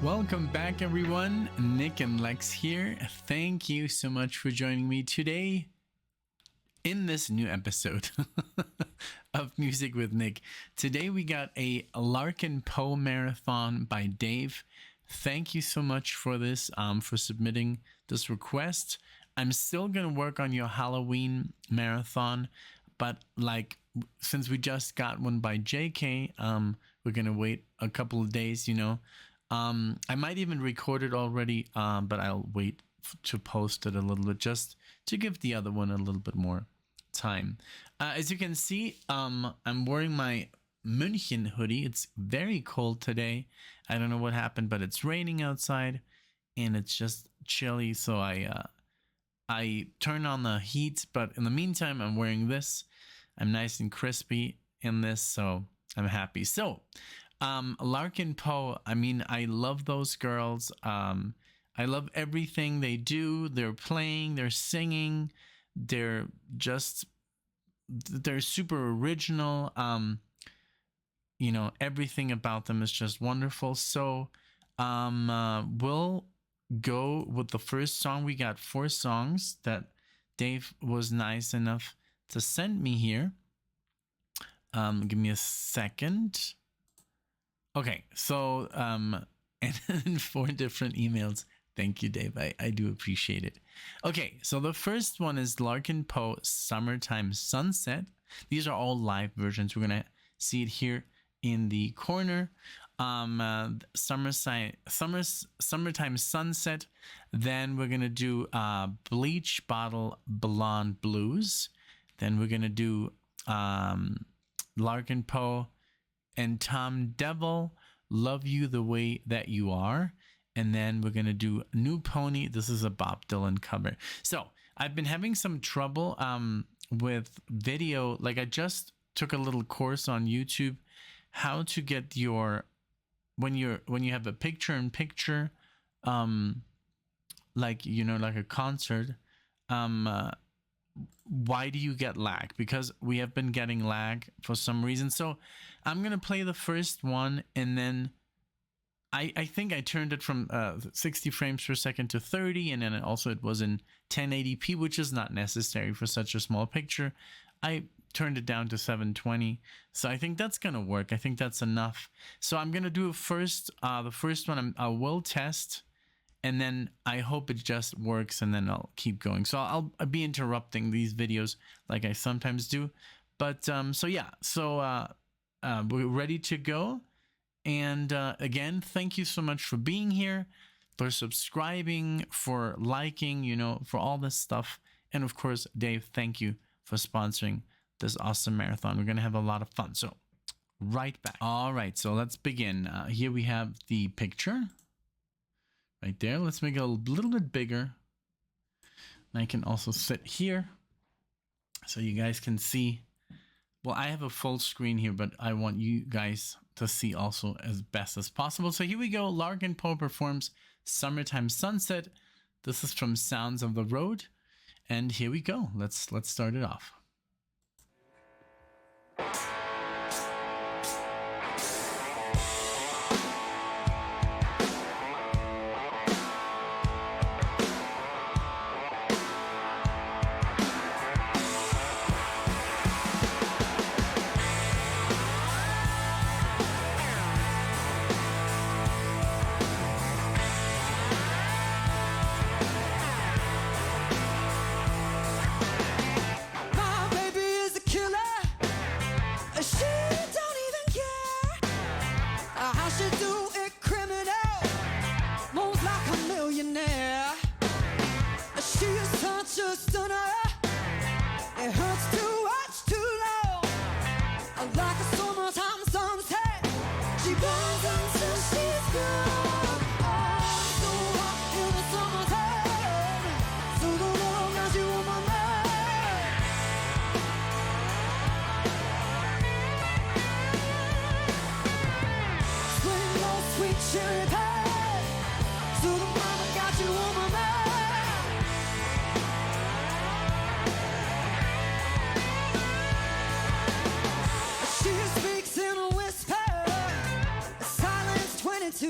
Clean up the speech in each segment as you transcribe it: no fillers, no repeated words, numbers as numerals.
Welcome back, everyone. Nick and Lex here. Thank you so much for joining me today in this new episode of Music with Nick. Today we got a Larkin Poe Marathon by Dave. Thank you so much for this, for submitting this request. I'm still gonna work on your Halloween marathon, but since we just got one by JK, we're gonna wait a couple of days, I might even record it already, but I'll wait to post it a little bit just to give the other one a little bit more time. As you can see, I'm wearing my München hoodie. It's very cold today. I don't know what happened, but it's raining outside and it's just chilly. So I turn on the heat, but in the meantime, I'm wearing this. I'm nice and crispy in this, so I'm happy. So Larkin Poe, I love those girls. I love everything they do. They're playing, they're singing, they're super original. Everything about them is just wonderful. So we'll go with the first song. We got 4 songs that Dave was nice enough to send me here. Give me a second. Okay, so and 4 different emails. Thank you, Dave. I do appreciate it. Okay, so the first one is Larkin Poe Summertime Sunset. These are all live versions. We're gonna see it here in the corner. Summertime Sunset. Then we're gonna do Bleach Bottle Blonde Blues. Then we're gonna do Larkin Poe and Tom Devil, Love You the Way That You Are. And then we're going to do New Pony. This is a Bob Dylan cover. So I've been having some trouble with video. Like, I just took a little course on YouTube, how to get your, when you have a picture-in-picture, like a concert, why do you get lag? Because we have been getting lag for some reason. So I'm gonna play the first one, and then I think I turned it from 60 frames per second to 30, and then it was in 1080p, which is not necessary for such a small picture. I turned it down to 720, so I think that's gonna work. I think that's enough. So I'm gonna do the first one. I will test, and then I hope it just works, and then I'll keep going. So I'll be interrupting these videos like I sometimes do. But we're ready to go. And again, thank you so much for being here, for subscribing, for liking, for all this stuff. And of course, Dave, thank you for sponsoring this awesome marathon. We're going to have a lot of fun. So right back. All right, so let's begin. Here we have the picture. Right there. Let's make it a little bit bigger. And I can also sit here so you guys can see. Well, I have a full screen here, but I want you guys to see also as best as possible. So here we go. Larkin Poe performs Summertime Sunset. This is from Sounds of the Road. And here we go. Let's start it off. She speaks in a whisper, silence 22.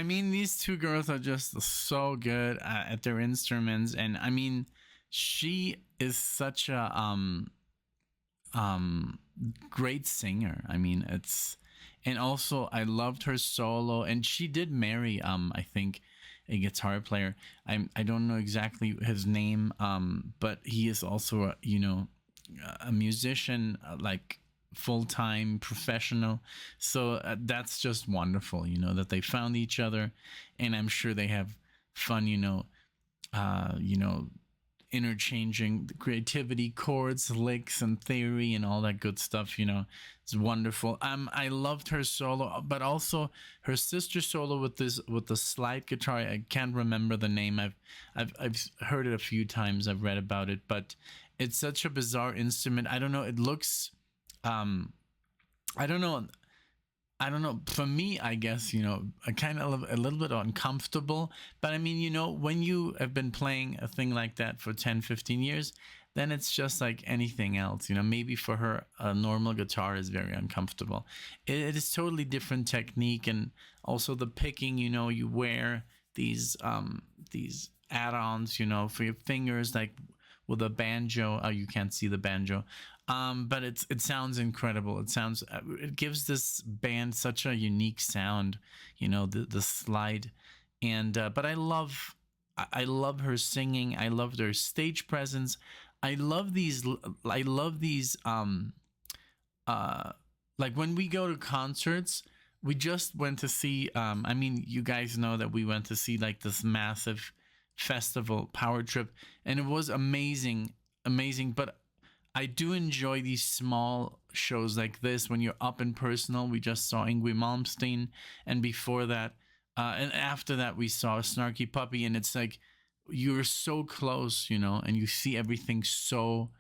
mean, these two girls are just so good at their instruments, and I mean, she is such a um great singer. I mean, it's and also I loved her solo, and she did marry I think a guitar player. I don't know exactly his name, but he is also a, a musician, like full-time professional. So that's just wonderful, that they found each other, and I'm sure they have fun, uh you know interchanging the creativity, chords, licks, and theory, and all that good stuff. It's wonderful. I loved her solo, but also her sister solo with the slide guitar. I can't remember the name. I've heard it a few times. I've read about it, but it's such a bizarre instrument. I don't know. It looks I don't know. I don't know. For me, I guess, I kind of a little bit uncomfortable. But I mean, when you have been playing a thing like that for 10, 15 years, then it's just like anything else. Maybe for her, a normal guitar is very uncomfortable. It is totally different technique. And also the picking, you wear these add-ons, for your fingers, like with a banjo. Oh, you can't see the banjo. But it sounds incredible. It gives this band such a unique sound, the slide, and but I love her singing. I love their stage presence. I love these uh like when we go to concerts. We just went to see I mean, you guys know that we went to see like this massive festival, Power Trip, and it was amazing. But I do enjoy these small shows like this when you're up and personal. We just saw Ingrid Malmsteen, and before that, and after that, we saw Snarky Puppy, and it's like you're so close, and you see everything so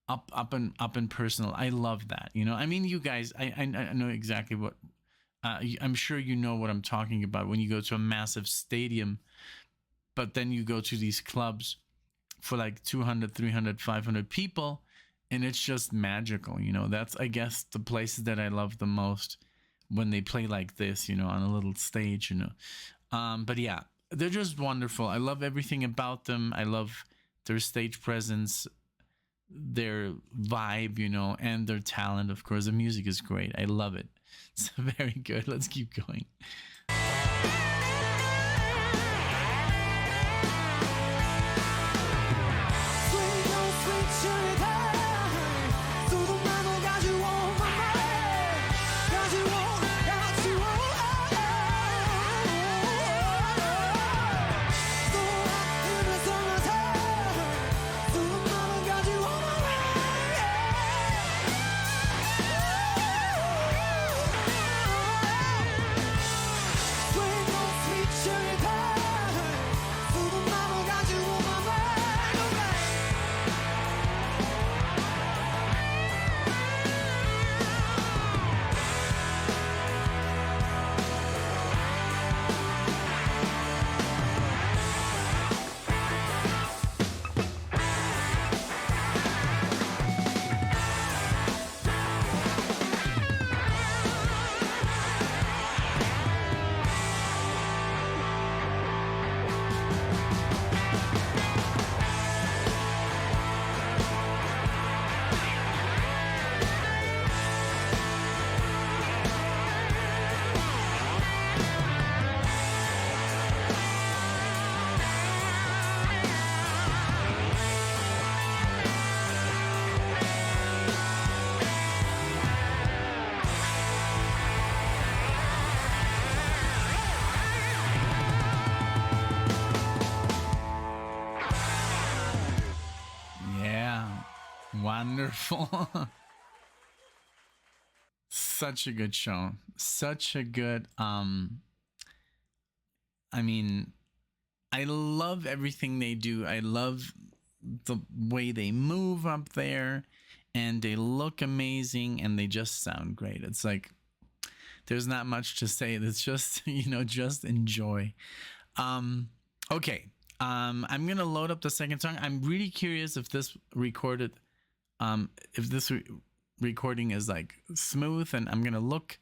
up and personal. I love that. I mean, you guys, I know exactly what. I'm sure you know what I'm talking about when you go to a massive stadium, but then you go to these clubs for like 200, 300, 500 people, and it's just magical. That's, I guess, the places that I love the most when they play like this, on a little stage. But yeah, they're just wonderful. I love everything about them. I love their stage presence, their vibe, and their talent. Of course, the music is great. I love it. It's very good. Let's keep going. Wonderful. Such a good show. Such a good I mean, I love everything they do. I love the way they move up there, and they look amazing, and they just sound great. It's like there's not much to say. It's just, just enjoy. Okay. I'm gonna load up the second song. I'm really curious if this recording is like smooth, and I'm gonna look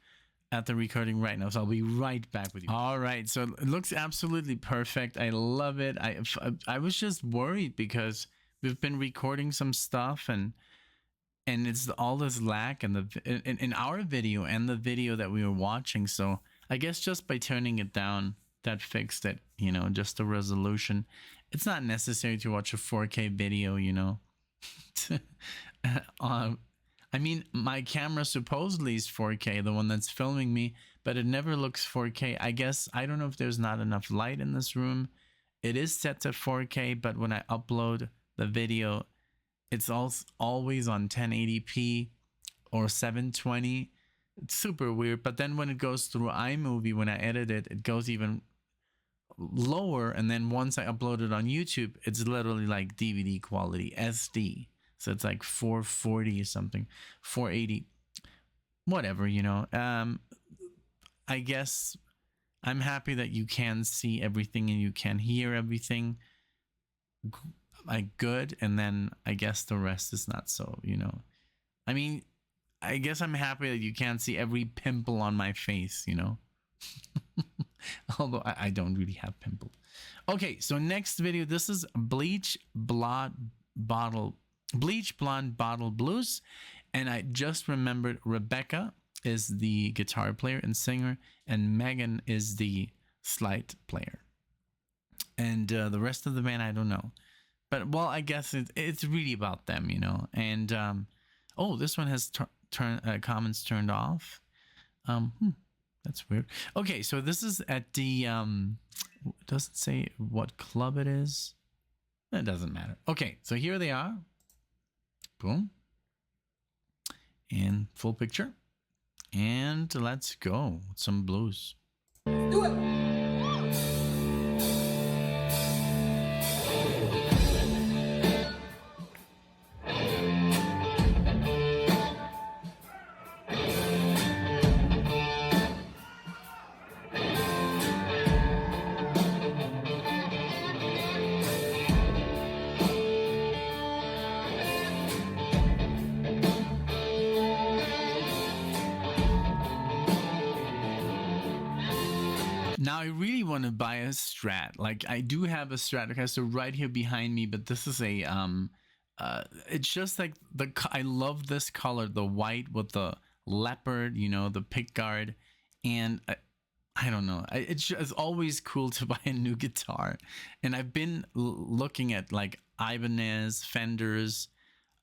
at the recording right now, so I'll be right back with you. All right, so it looks absolutely perfect. I love it. I was just worried because we've been recording some stuff and it's all this lag in our video and the video that we were watching. So I guess just by turning it down, that fixed it, you know, just the resolution. It's not necessary to watch a 4K video, you know. I mean, my camera supposedly is 4K, the one that's filming me, but it never looks 4K. I guess, I don't know if there's not enough light in this room. It is set to 4K, but when I upload the video, it's always on 1080p or 720. It's super weird. But then when it goes through iMovie, when I edit it, it goes even lower. And then once I upload it on YouTube, it's literally like DVD quality, SD. So it's like 440 or something, 480, whatever, you know. I guess I'm happy that you can see everything and you can hear everything like good. And then I guess the rest is not so, you know. I mean, I guess I'm happy that you can't see every pimple on my face, you know. Although I don't really have pimples. Okay, so next video, this is Bleach Blonde Bottle Blues, and I just remembered Rebecca is the guitar player and singer, and Megan is the slide player, and the rest of the band I don't know, but well, I guess it's really about them, you know. And oh, this one has comments turned off. That's weird. Okay, so this is at the it doesn't say what club it is. It doesn't matter. Okay, so here they are. Boom. And full picture. And let's go with some blues. Do it. Now I really want to buy a Strat. Like I do have a Stratocaster right here behind me, but this is a it's just like I love this color, the white with the leopard, you know, the pick guard, and I don't know. It's always cool to buy a new guitar, and I've been looking at like Ibanez, Fenders.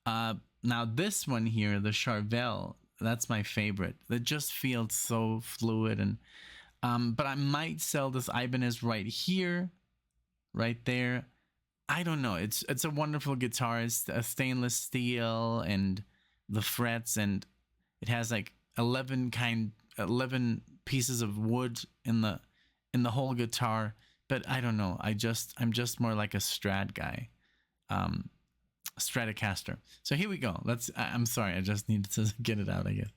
Now this one here, the Charvel, that's my favorite. It just feels so fluid and. But I might sell this Ibanez right here, right there. I don't know. It's a wonderful guitar. It's a stainless steel and the frets, and it has like 11 pieces of wood in the whole guitar. But I don't know. I'm just more like a Strat guy, Stratocaster. So here we go. I'm sorry. I just needed to get it out, I guess.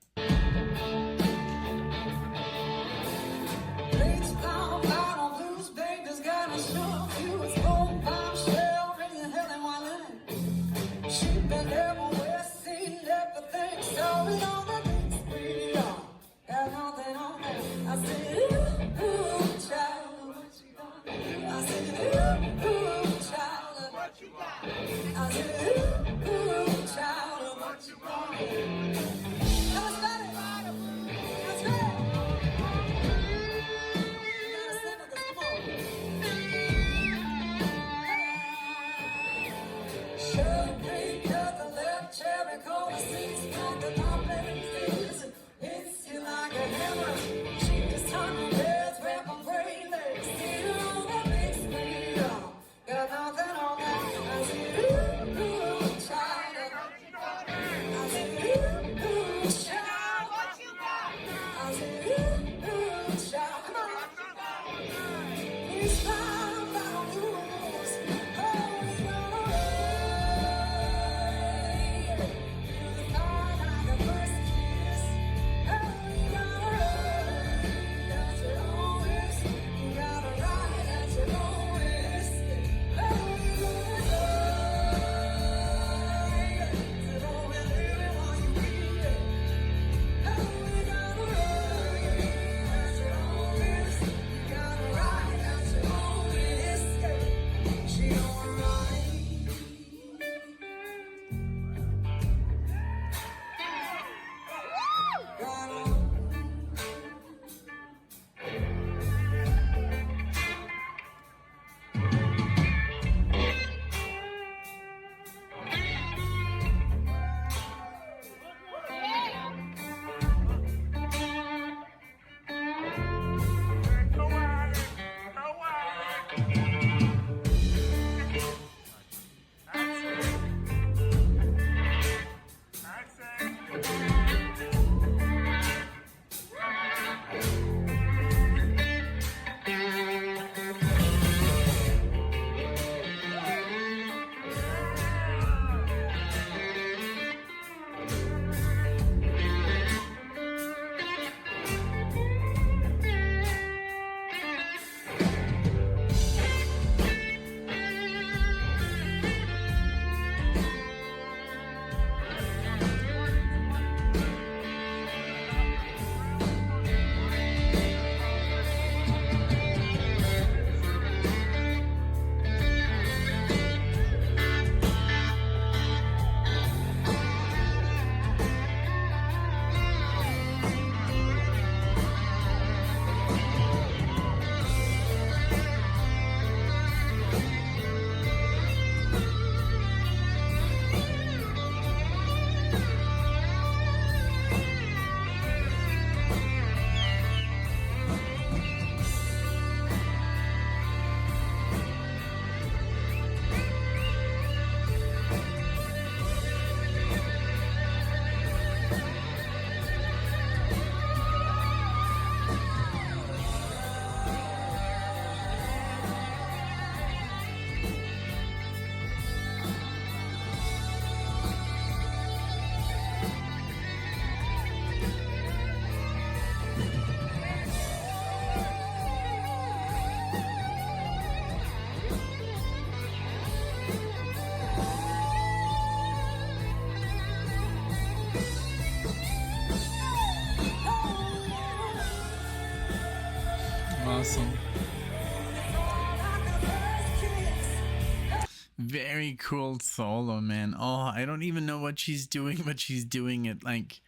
Very cool solo, man. Oh, I don't even know what she's doing, but she's doing it like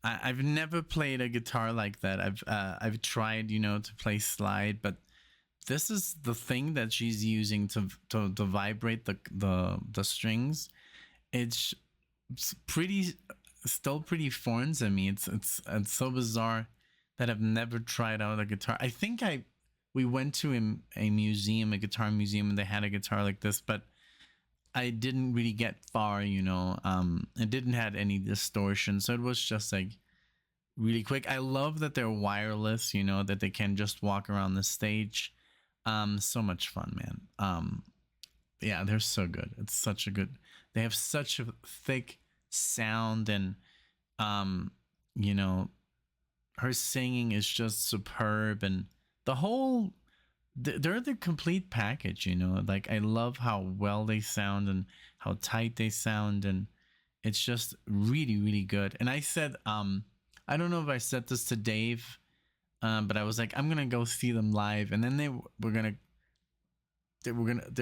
I've never played a guitar like that. I've tried, to play slide, but this is the thing that she's using to vibrate the strings. It's pretty still pretty foreign to me. It's so bizarre that I've never tried out a guitar. I think we went to a museum, a guitar museum, and they had a guitar like this, but I didn't really get far, it didn't have any distortion, so it was just like really quick. I love that they're wireless, that they can just walk around the stage. So much fun, man. Yeah, they're so good. It's such a good, they have such a thick sound, and you know, her singing is just superb, and the whole they're the complete package, like I love how well they sound and how tight they sound, and it's just really really good. And I said I don't know if I said this to Dave, but I was like, I'm gonna go see them live, and then they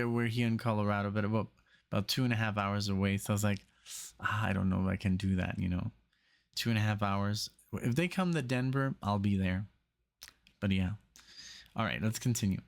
were here in Colorado, but about 2.5 hours away. So I was like, I don't know if I can do that, 2.5 hours. If they come to Denver, I'll be there. But yeah. All right, let's continue.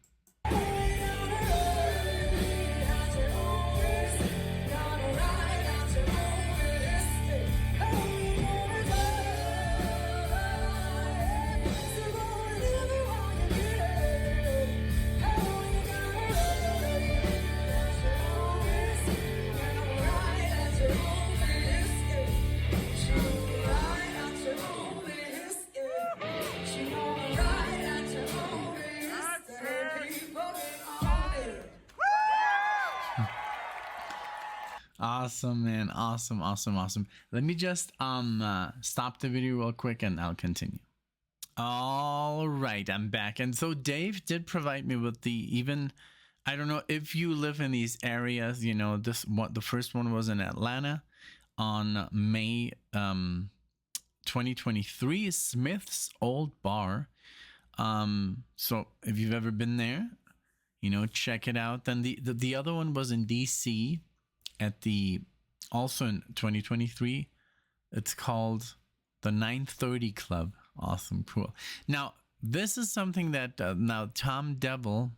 Awesome, man. Awesome. Let me just stop the video real quick and I'll continue. All right, I'm back. And so Dave did provide me with I don't know if you live in these areas, the first one was in Atlanta on May 2023, Smith's Old Bar. So if you've ever been there, check it out. Then the other one was in DC at also in 2023. It's called the 930 Club. Awesome, cool. Now this is something that now Tom Devil,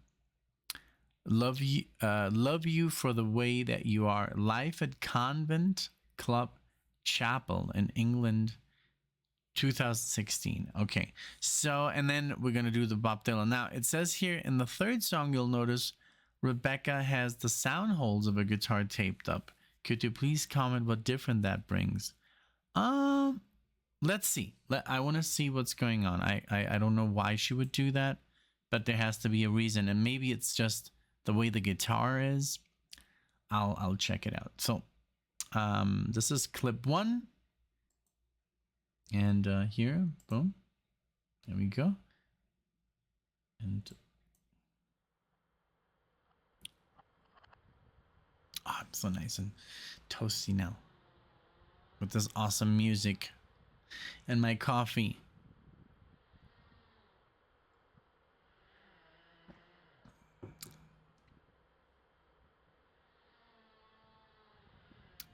love you for the way that you are, live at Convent Club Chapel in England, 2016. Okay, so and then we're gonna do the Bob Dylan. Now it says here in the third song, you'll notice Rebecca has the sound holes of a guitar taped up. Could you please comment what different that brings? Let's see. I want to see what's going on. I don't know why she would do that, but there has to be a reason, and maybe it's just the way the guitar is. I'll check it out. So this is clip 1, and here, boom, there we go, and I'm so nice and toasty now with this awesome music and my coffee.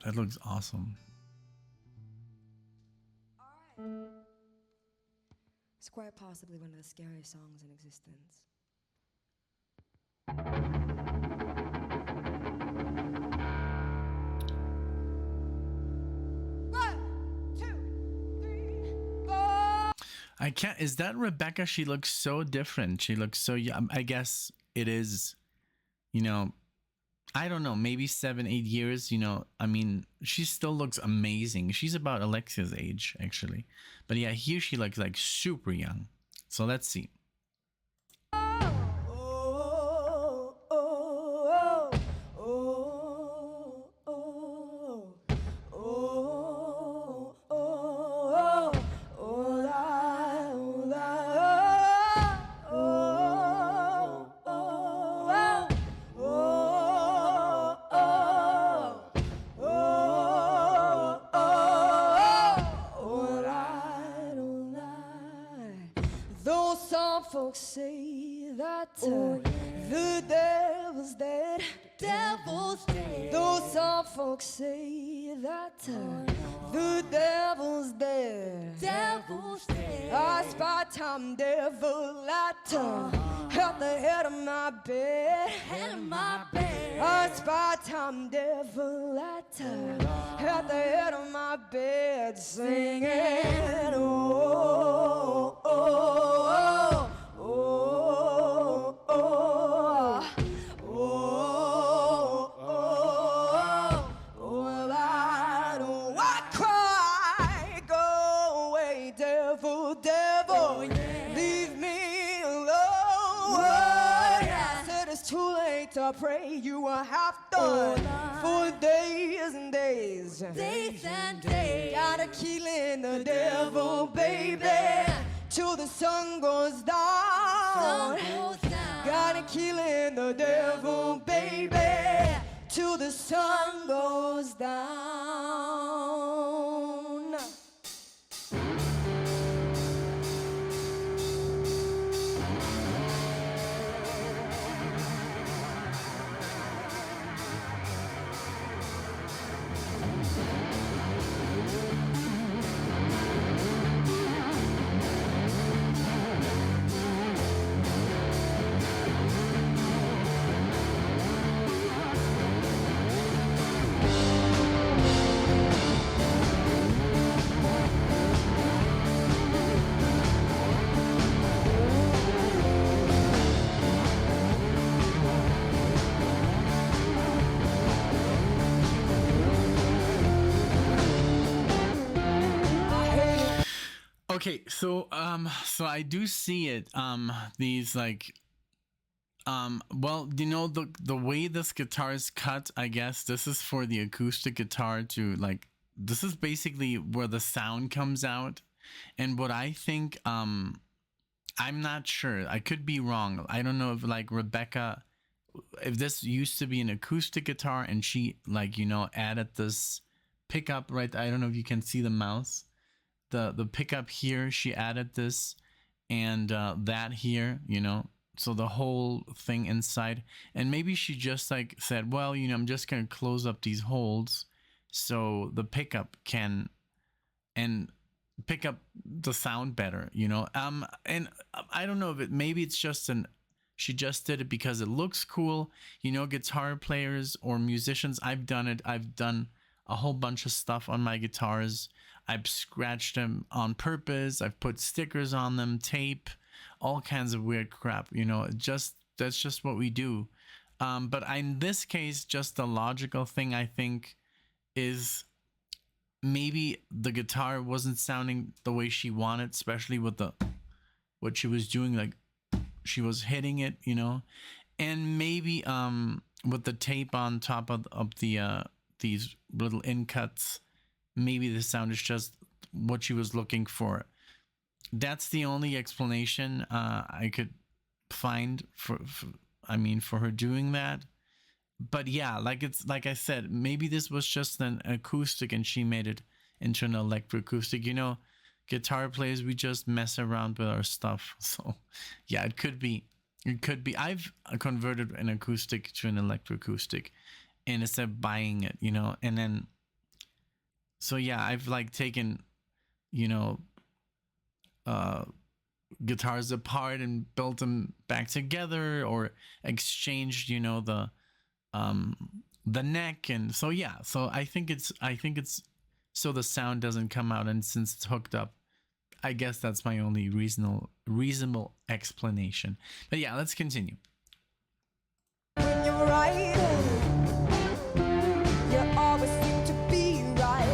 That looks awesome. All right. It's quite possibly one of the scariest songs in existence. I can't. Is that Rebecca? She looks so different. She looks so young. I guess it is, I don't know, maybe 7-8 years, I mean, she still looks amazing. She's about Alexia's age, actually. But yeah, here she looks like super young. So let's see. Those songs devil's day. Though some folks say that the devil's there. Devil's day. I spot Tom Devil at the head of my bed. Head of my bed. I spot Tom Devil at the head of my bed, singing, oh, oh, oh, oh, oh, oh, oh, oh, I cry, go away, devil, devil, leave me alone. Said it's too late to pray, you are half done for days and days. Days and days. Gotta kill in the devil, baby, till the sun goes down. Sun goes down. Gotta kill in the devil, baby, till the sun goes down. Okay, so I do see it. These like well, you know, the way this guitar is cut, I guess this is for the acoustic guitar to like, this is basically where the sound comes out. And what I think, I'm not sure, I could be wrong. I don't know if like Rebecca, if this used to be an acoustic guitar and she like, you know, added this pickup right, I don't know if you can see the mouse, the pickup here, she added this and that here, you know, so the whole thing inside. And maybe she just like said, well, you know, I'm just gonna close up these holes so the pickup can and pick up the sound better, you know. And I don't know if it, maybe it's just she just did it because it looks cool, you know. Guitar players or musicians, I've done it, I've done a whole bunch of stuff on my guitars. I've scratched them on purpose, I've put stickers on them, tape, all kinds of weird crap, you know. That's just what we do. But in this case, just the logical thing I think is maybe the guitar wasn't sounding the way she wanted, especially with what she was doing, like she was hitting it, you know. And maybe with the tape on top of the these little in cuts, maybe the sound is just what she was looking for. That's the only explanation I could find for her doing that. But yeah, like I said, maybe this was just an acoustic and she made it into an electroacoustic. You know, guitar players, we just mess around with our stuff. So yeah, it could be. I've converted an acoustic to an electroacoustic, and instead of buying it, you know, and then. So yeah, I've like taken, you know, guitars apart and built them back together, or exchanged, you know, the neck. And so yeah, so I think it's so the sound doesn't come out, and since it's hooked up, I guess that's my only reasonable explanation. But yeah, let's continue. When you're right, you always seem to be right.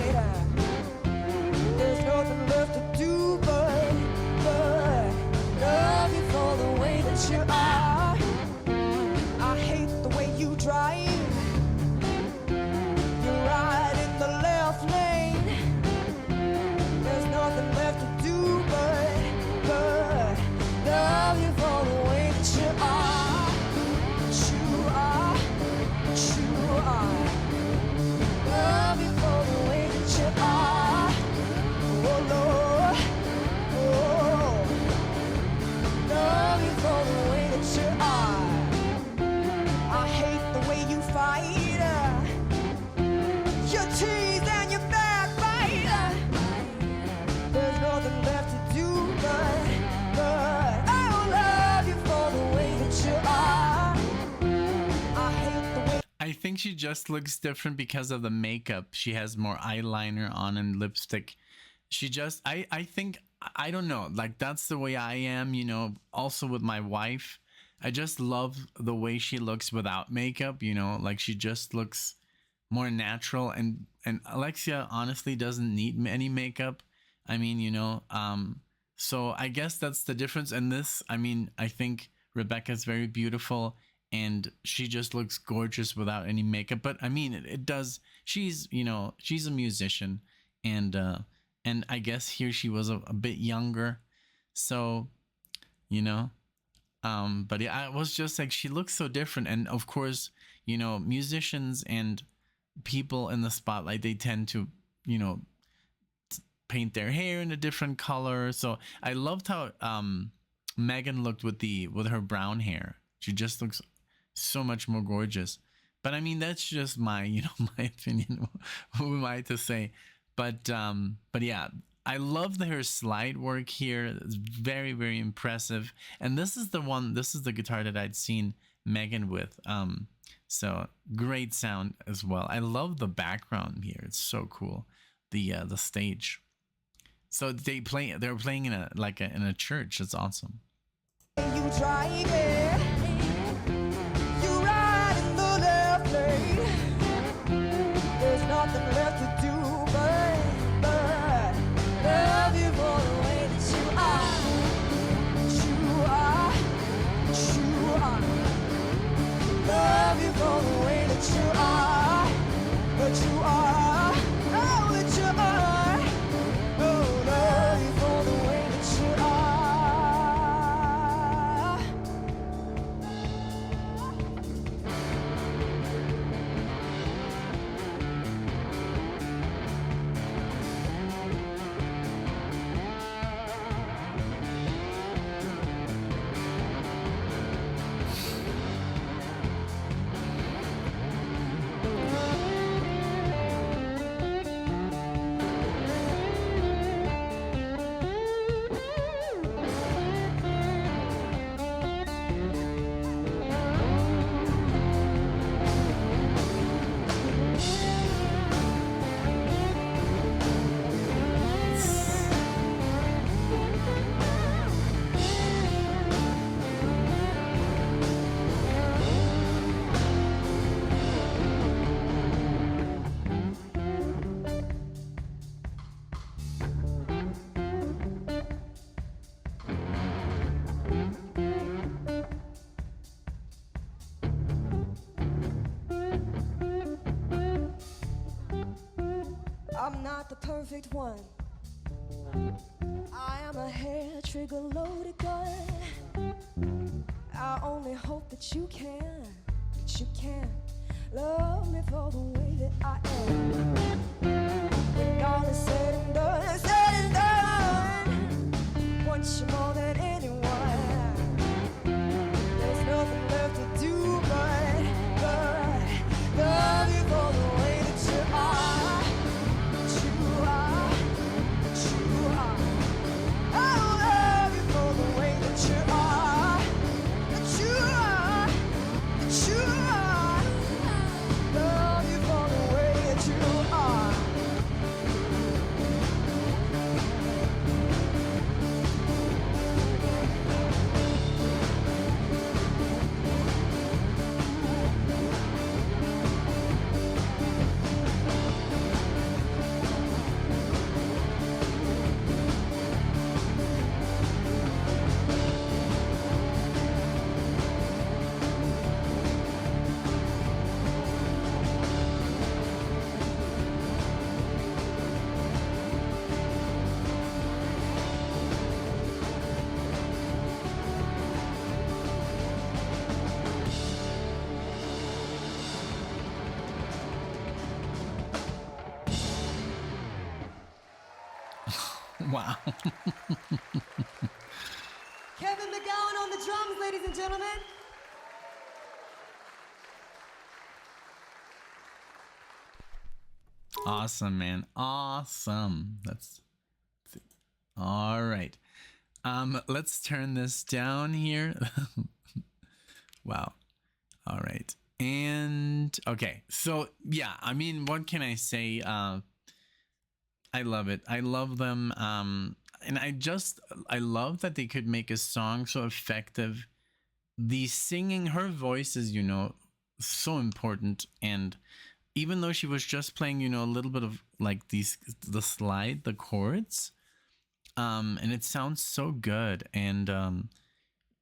There's nothing left to do but love you for the way that you are. I hate the way you drive. You're right in the left lane. There's nothing left to do but love you for the way that you are. think she just looks different because of the makeup. She has more eyeliner on and lipstick. She just I think I don't know, like that's the way I am, you know, also with my wife. I just love the way she looks without makeup, you know, like she just looks more natural, and Alexia honestly doesn't need any makeup. I mean, you know, so I guess that's the difference. And this, I mean, I think Rebecca's very beautiful and she just looks gorgeous without any makeup. But I mean, it does. She's, you know, she's a musician, and I guess here she was a bit younger, so you know. But yeah, I was just like, she looks so different, and of course, you know, musicians and people in the spotlight, they tend to, you know, paint their hair in a different color. So I loved how Megan looked with her brown hair. She just looks so much more gorgeous. But I mean, that's just my, you know, my opinion. Who am I to say? But yeah, I love her slide work here. It's very, very impressive. And this is the guitar that I'd seen Megan with. So great sound as well. I love the background here. It's so cool. The stage. So they're playing in a church. It's awesome. You try again. You ride in the left lane. There's nothing left to do but love you for the way that you are. You are. You are. Love you for the way that you are. But you are. Oh, that you are. Oh, love you for the way that you are. I'm not the perfect one. I am a hair trigger loaded gun. I only hope that you can love me for the way that I am. When all is said and done, want you more than anyone. There's nothing left to do but love you for the way that you are. Wow. Kevin McGowan on the drums, ladies and gentlemen. Awesome, man. Awesome. That's all right. Let's turn this down here. Wow. All right. And okay, so yeah, I mean, what can I say? I love it. I love them. And I love that they could make a song so effective. The singing, her voice is, so important. And even though she was just playing, a little bit of like the chords, and it sounds so good. And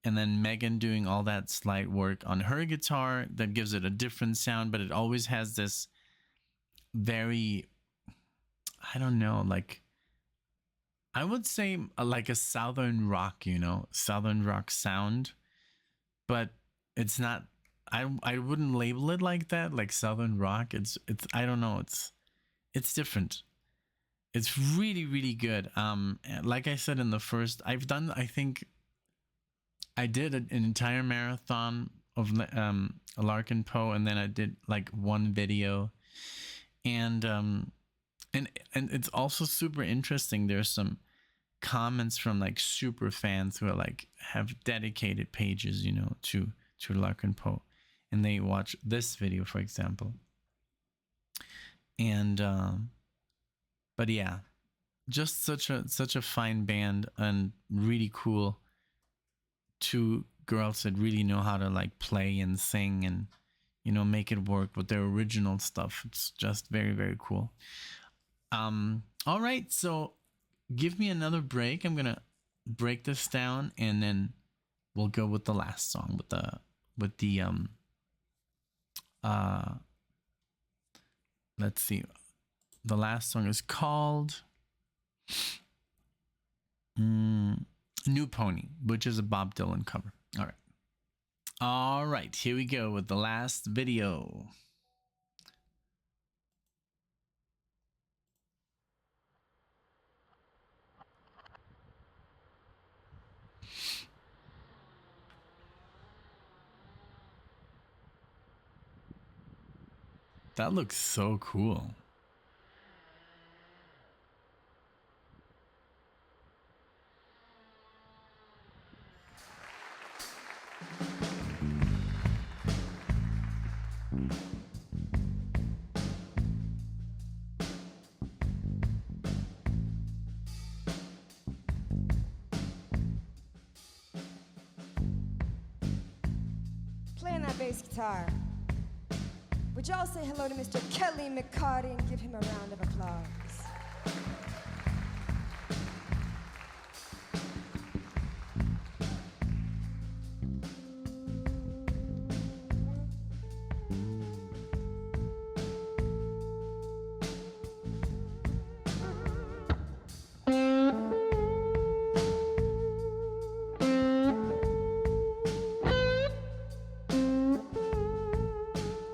then Megan doing all that slide work on her guitar that gives it a different sound, but it always has this very, I don't know, like I would say like a southern rock, southern rock sound, but it's not. I wouldn't label it like that, like southern rock. It's I don't know. It's different. It's really really good. Like I said in the first, I think I did an entire marathon of Larkin Poe, and then I did like one video, and and it's also super interesting. There's some comments from like super fans who are like have dedicated pages, to Larkin Poe, and they watch this video, for example. And but yeah, just such a fine band and really cool. Two girls that really know how to like play and sing and make it work with their original stuff. It's just very very cool. All right, so give me another break. I'm gonna break this down and then we'll go with the last song with the let's see, the last song is called New Pony, which is a Bob Dylan cover. All right, here we go with the last video. That looks so cool. Playing that bass guitar. Would y'all say hello to Mr. Kelly McCarty and give him a round of applause?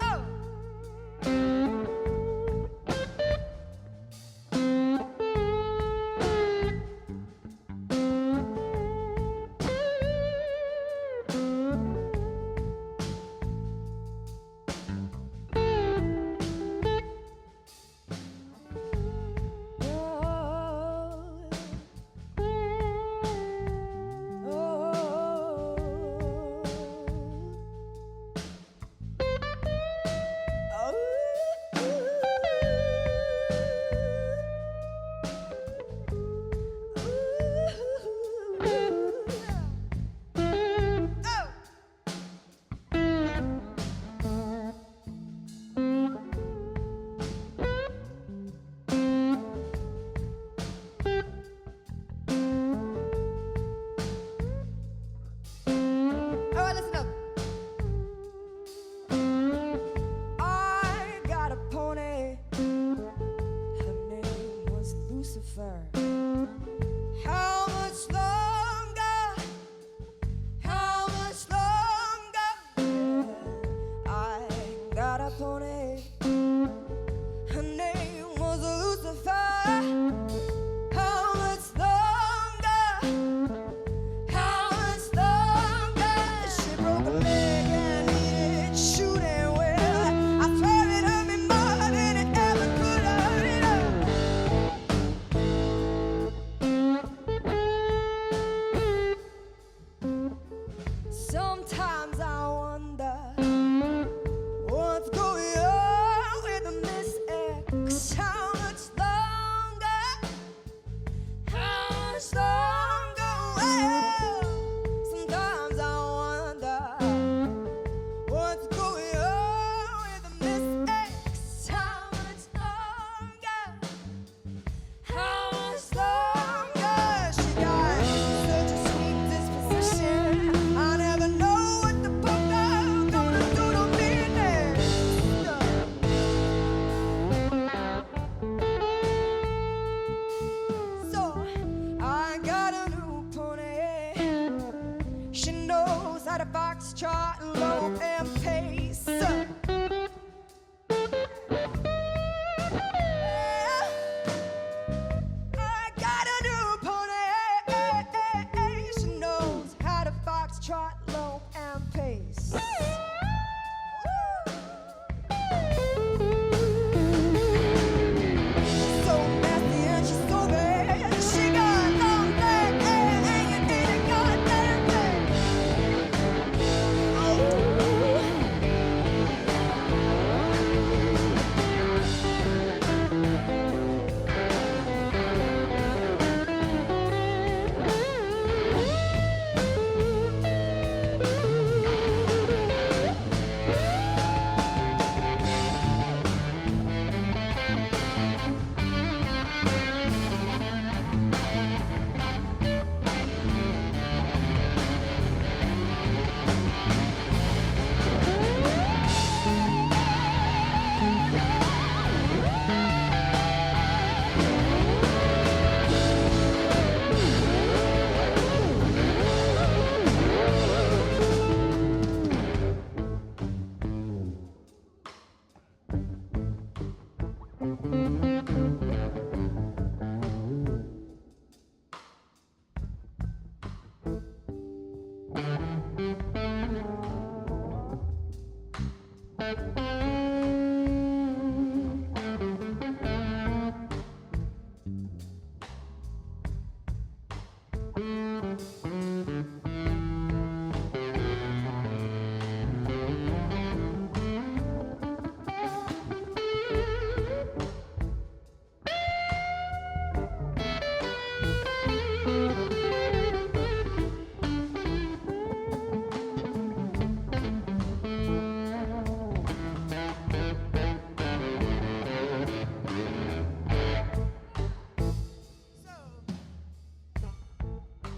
Oh!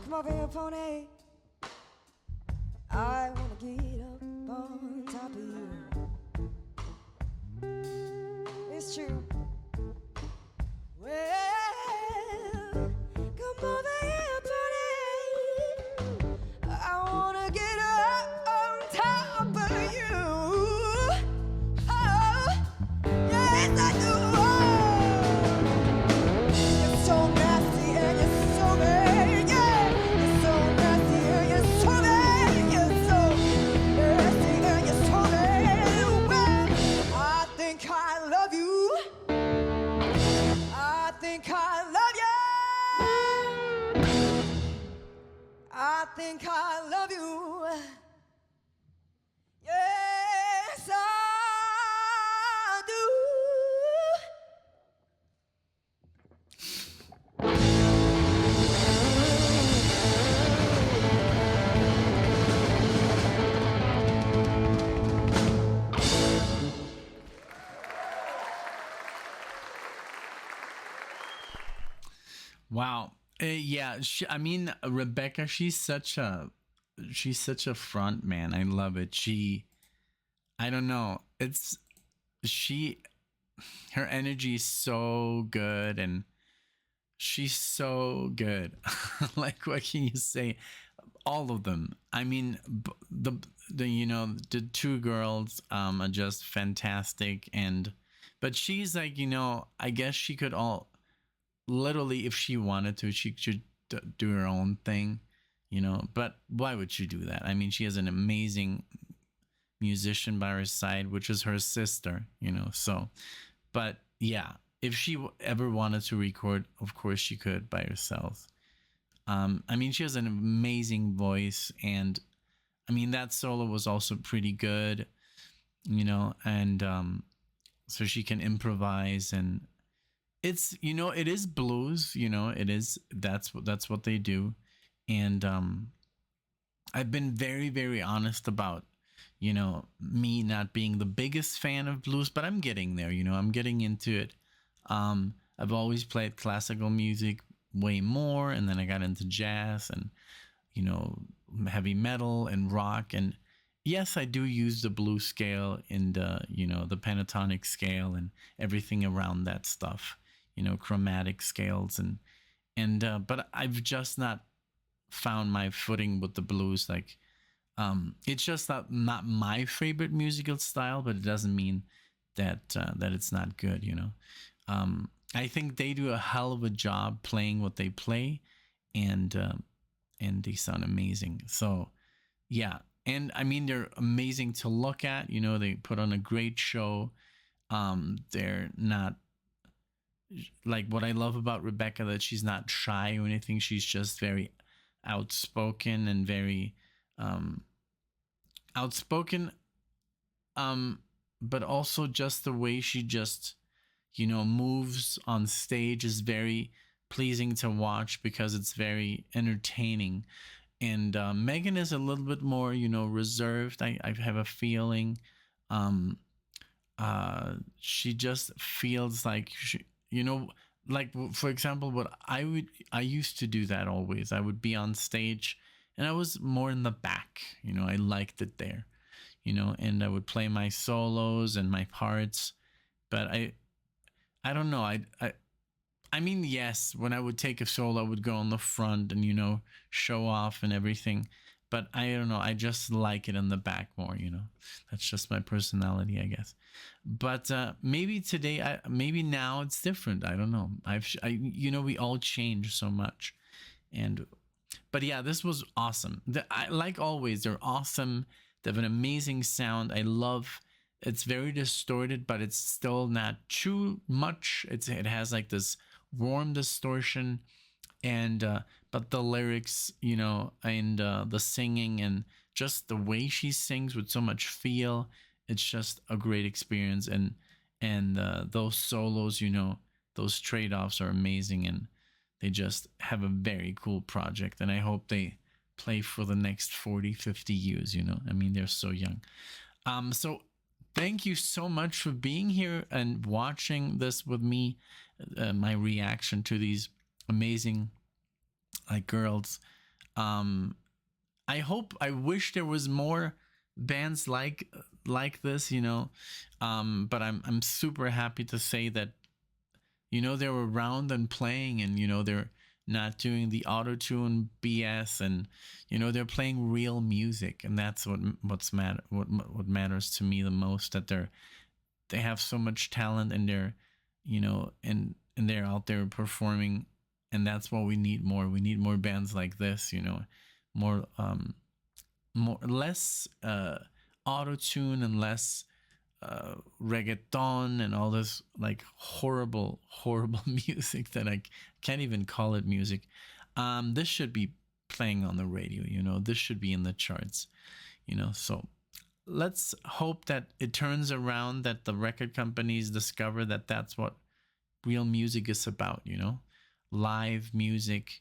Come over here, pony. I wanna get up on top of you. It's true. Well, come over here, pony. I wanna get up on top of you. Oh, yes, I do. You're so nasty and you're so bad, yeah. You're so nasty and you're so bad. You're so nasty and you're so bad. Well, I think I love you. I think I love you. I think I love you. Yes, I do. Wow. Yeah, I mean Rebecca, she's such a front man. I love it. I don't know. It's she her energy is so good and she's so good. Like what can you say? All of them. I mean the the two girls are just fantastic, and but she's like, I guess she could all literally, if she wanted to, she should do her own thing, but why would she do that? I mean, she has an amazing musician by her side, which is her sister, so, but yeah, if she ever wanted to record, of course she could by herself. I mean, she has an amazing voice, and I mean, that solo was also pretty good, and so she can improvise, and it's it is blues, it is, that's what they do. And I've been very, very honest about me not being the biggest fan of blues, but I'm getting there. I'm getting into it. I've always played classical music way more, and then I got into jazz and heavy metal and rock, and yes, I do use the blues scale and the pentatonic scale and everything around that stuff, chromatic scales, and but I've just not found my footing with the blues. Like, it's just not my favorite musical style, but it doesn't mean that that it's not good. I think they do a hell of a job playing what they play, and they sound amazing. So yeah, and I mean, they're amazing to look at. They put on a great show. They're not, like, what I love about Rebecca, that she's not shy or anything. She's just very outspoken and very outspoken, but also just the way she just moves on stage is very pleasing to watch, because it's very entertaining. And Megan is a little bit more reserved, I have a feeling. She just feels like like, for example, what I used to do that always. I would be on stage and I was more in the back, I liked it there, and I would play my solos and my parts, but I don't know. I mean, yes, when I would take a solo, I would go on the front and, show off and everything. but I don't know. I just like it in the back more. That's just my personality, I guess. But maybe today, maybe now it's different. I don't know. We all change so much, and but yeah, this was awesome. Like always, they're awesome. They have an amazing sound. I love. It's very distorted, but it's still not too much. It has like this warm distortion, and but the lyrics, and the singing, and just the way she sings with so much feel, it's just a great experience. And those solos, those trade-offs are amazing, and they just have a very cool project, and I hope they play for the next 40-50 years. I mean, they're so young. So thank you so much for being here and watching this with me, my reaction to these amazing girls. I wish there was more bands like this, but I'm super happy to say that they're around and playing, and they're not doing the auto tune BS, and they're playing real music, and that's what matters to me the most, that they have so much talent, and they're and they're out there performing, and that's what we need more. We need more bands like this, more less auto tune and less reggaeton and all this like horrible music that I can't even call it music. This should be playing on the radio, this should be in the charts, so let's hope that it turns around, that the record companies discover that that's what real music is about, live music,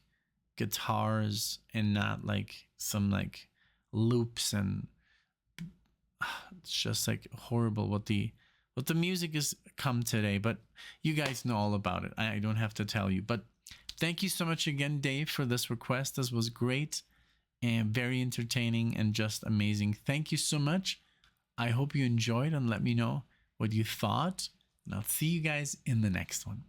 guitars, and not like some like loops, and it's just like horrible what the music has come today. But you guys know all about it. I don't have to tell you. But thank you so much again, Dave, for this request. This was great and very entertaining and just amazing. Thank you so much. I hope you enjoyed, and let me know what you thought. And I'll see you guys in the next one.